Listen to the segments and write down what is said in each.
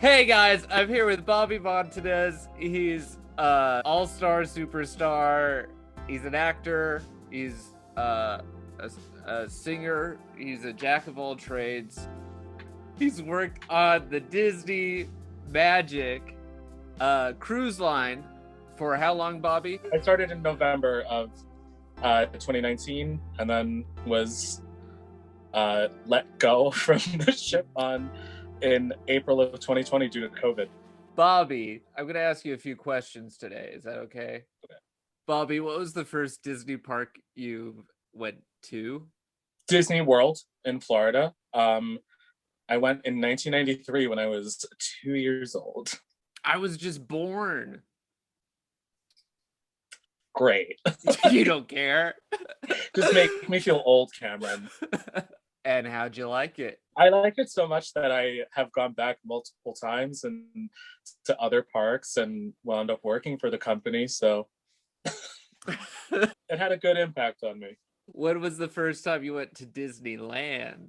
Hey guys, I'm here with Bobby Montaniz. He's all-star superstar. He's an actor. He's a singer. He's a jack of all trades. He's worked on the Disney Magic cruise line for how long, Bobby? I started in November of 2019 and then was let go from the ship in April of 2020 due to COVID. Bobby, I'm going to ask you a few questions today. Is that okay? Okay. Bobby, what was the first Disney park you went to? Disney World in Florida. I went in 1993 when I was 2 years old. I was just born. Great. You don't care. Just make me feel old, Cameron. And how'd you like it? I like it so much that I have gone back multiple times and to other parks and wound up working for the company. So it had a good impact on me. When was the first time you went to Disneyland?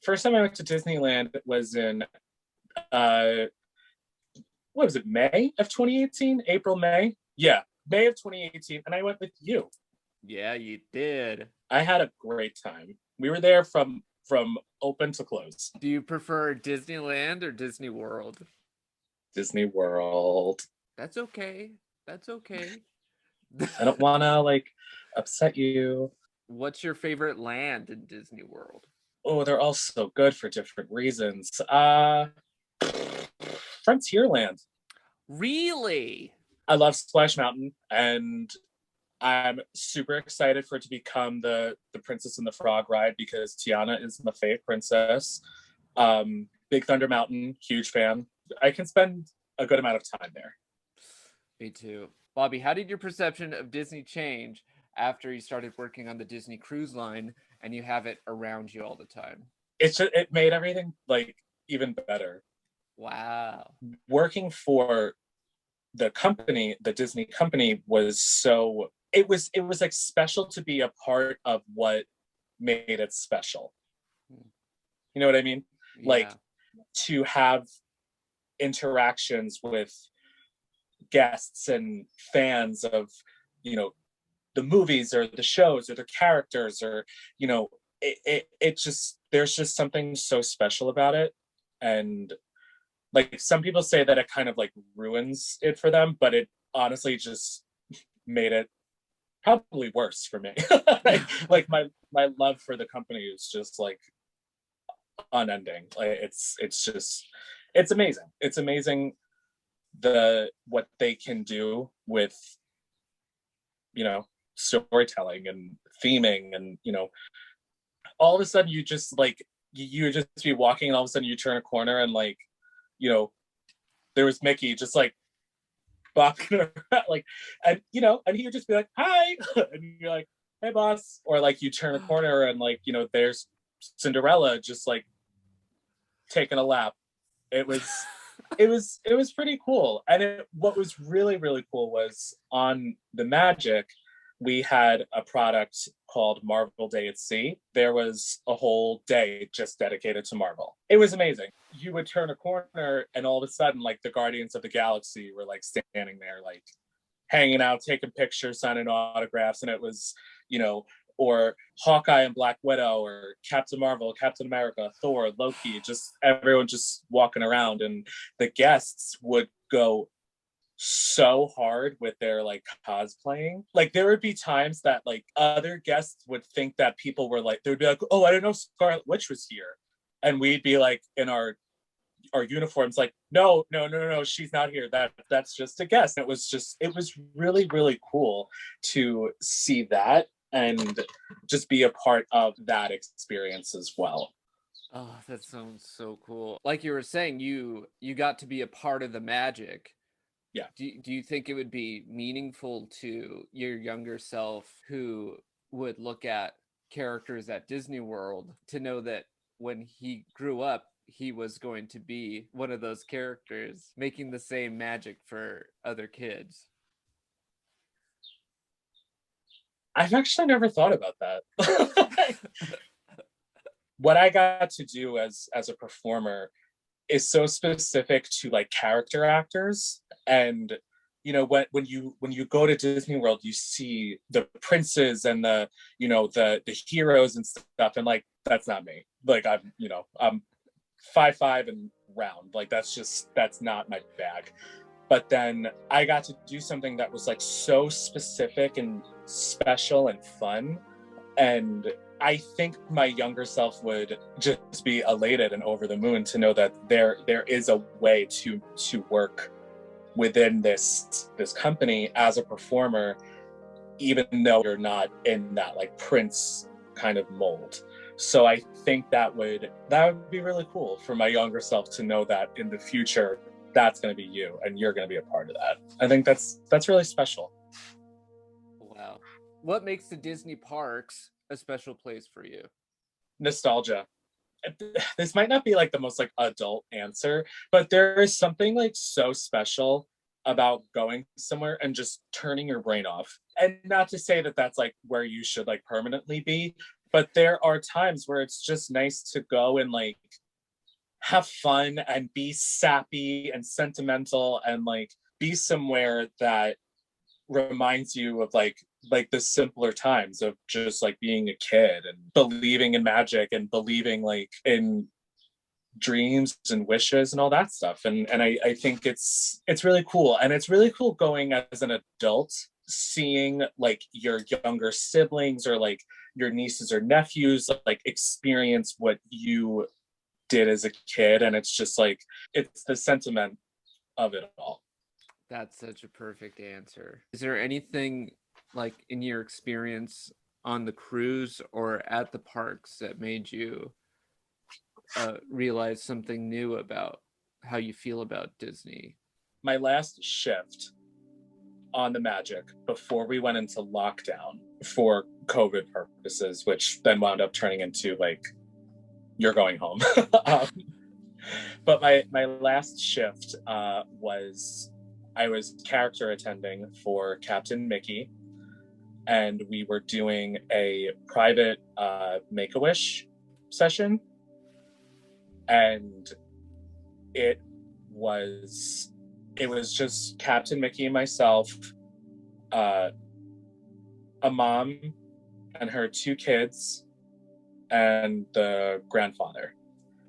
First time I went to Disneyland was in what was it, May of 2018? April, May? Yeah, May of 2018. And I went with you. Yeah, you did. I had a great time. We were there from open to close. Do you prefer Disneyland or Disney World? Disney World. That's okay. That's okay. I don't want to like upset you. What's your favorite land in Disney World? Oh, they're all so good for different reasons. Frontierland. Really? I love Splash Mountain, and I'm super excited for it to become the Princess and the Frog ride because Tiana is my favorite princess. Big Thunder Mountain, huge fan. I can spend a good amount of time there. Me too. Bobby, how did your perception of Disney change after you started working on the Disney Cruise Line and you have it around you all the time? It made everything like even better. Wow. Working for the company, the Disney company, was so it was like special to be a part of what made it special. You know what I mean? Yeah. Like to have interactions with guests and fans of, you know, the movies or the shows or the characters, or, you know, it just, there's just something so special about it. And like some people say that it kind of like ruins it for them, but it honestly just made it probably worse for me. like my love for the company is just like unending. Like it's amazing. It's amazing what they can do with, you know, storytelling and theming, and, you know, all of a sudden you just like you just be walking and all of a sudden you turn a corner and, like, you know, there was Mickey just like bopping around, like, and, you know, and he would just be like, hi, and you're like, hey boss, or like you turn a corner and, like, you know, there's Cinderella just like taking a lap. It was it was pretty cool. And what was really, really cool was on the Magic, we had a product called Marvel Day at Sea. There was a whole day just dedicated to Marvel. It was amazing. You would turn a corner and all of a sudden, like, the Guardians of the Galaxy were like standing there, like hanging out, taking pictures, signing autographs. And it was, you know, or Hawkeye and Black Widow, or Captain Marvel, Captain America, Thor, Loki, just everyone just walking around. And the guests would go so hard with their like cosplaying. Like there would be times that like other guests would think that people were like, they would be like, oh, I didn't know Scarlet Witch was here. And we'd be like in our uniforms, like, no, she's not here. That's just a guest. It was really, really cool to see that and just be a part of that experience as well. Oh, that sounds so cool. Like you were saying, you got to be a part of the magic. Yeah. Do you think it would be meaningful to your younger self who would look at characters at Disney World to know that when he grew up, he was going to be one of those characters making the same magic for other kids? I've actually never thought about that. What I got to do as a performer is so specific to like character actors. And when you go to Disney World, you see the princes and the heroes and stuff, and like that's not me. Like I'm 5'5" and round. Like that's not my bag. But then I got to do something that was like so specific and special and fun. And I think my younger self would just be elated and over the moon to know that there is a way to work within this company as a performer, even though you're not in that like Prince kind of mold. So I think that would be really cool for my younger self to know that in the future that's going to be you and you're going to be a part of that. I think that's really special. Wow. What makes the Disney parks a special place for you? Nostalgia. This might not be like the most like adult answer, but there is something like so special about going somewhere and just turning your brain off. And not to say that that's like where you should like permanently be, but there are times where it's just nice to go and like have fun and be sappy and sentimental and like be somewhere that reminds you of like the simpler times of just like being a kid and believing in magic and believing like in dreams and wishes and all that stuff. And I think it's really cool. And it's really cool going as an adult, seeing like your younger siblings or like your nieces or nephews like experience what you did as a kid. And it's just like, it's the sentiment of it all. That's such a perfect answer. Is there anything like in your experience on the cruise or at the parks that made you realize something new about how you feel about Disney? My last shift on the Magic before we went into lockdown for COVID purposes, which then wound up turning into like, you're going home. But my last shift was I was character attending for Captain Mickey, and we were doing a private Make-A-Wish session, and it was just Captain Mickey and myself, a mom and her 2 kids, and the grandfather.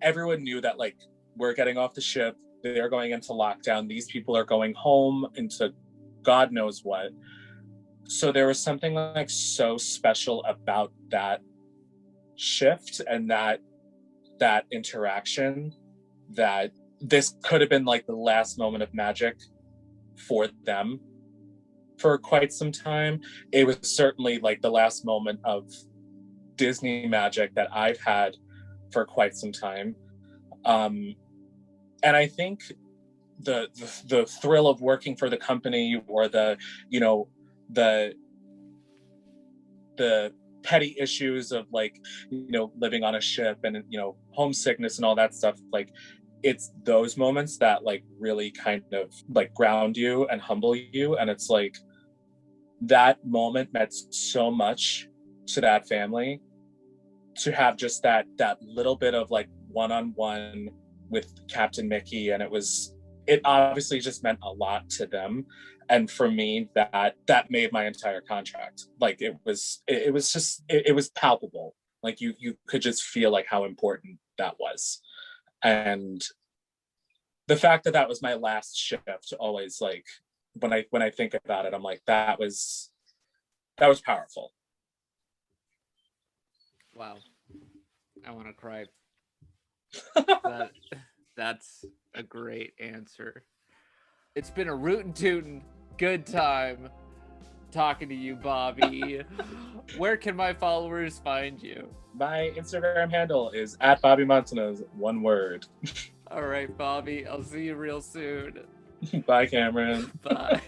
Everyone knew that like we're getting off the ship, they're going into lockdown, these people are going home into God knows what. So there was something like so special about that shift and that interaction, that this could have been like the last moment of magic for them for quite some time. It was certainly like the last moment of Disney magic that I've had for quite some time. And I think the thrill of working for the company, or the petty issues of like, living on a ship and, homesickness and all that stuff, like it's those moments that like really kind of like ground you and humble you. And it's like that moment meant so much to that family, to have just that little bit of like one-on-one with Captain Mickey. And it obviously just meant a lot to them. And for me, that made my entire contract. Like it was palpable. Like you could just feel like how important that was. And the fact that was my last shift, always like when I think about it, I'm like, that was powerful. Wow. I want to cry. That's a great answer. It's been a rootin' tootin' good time talking to you, Bobby. Where can my followers find you? My Instagram handle is @Bobby Montaniz, one word. All right, Bobby. I'll see you real soon. Bye, Cameron. Bye.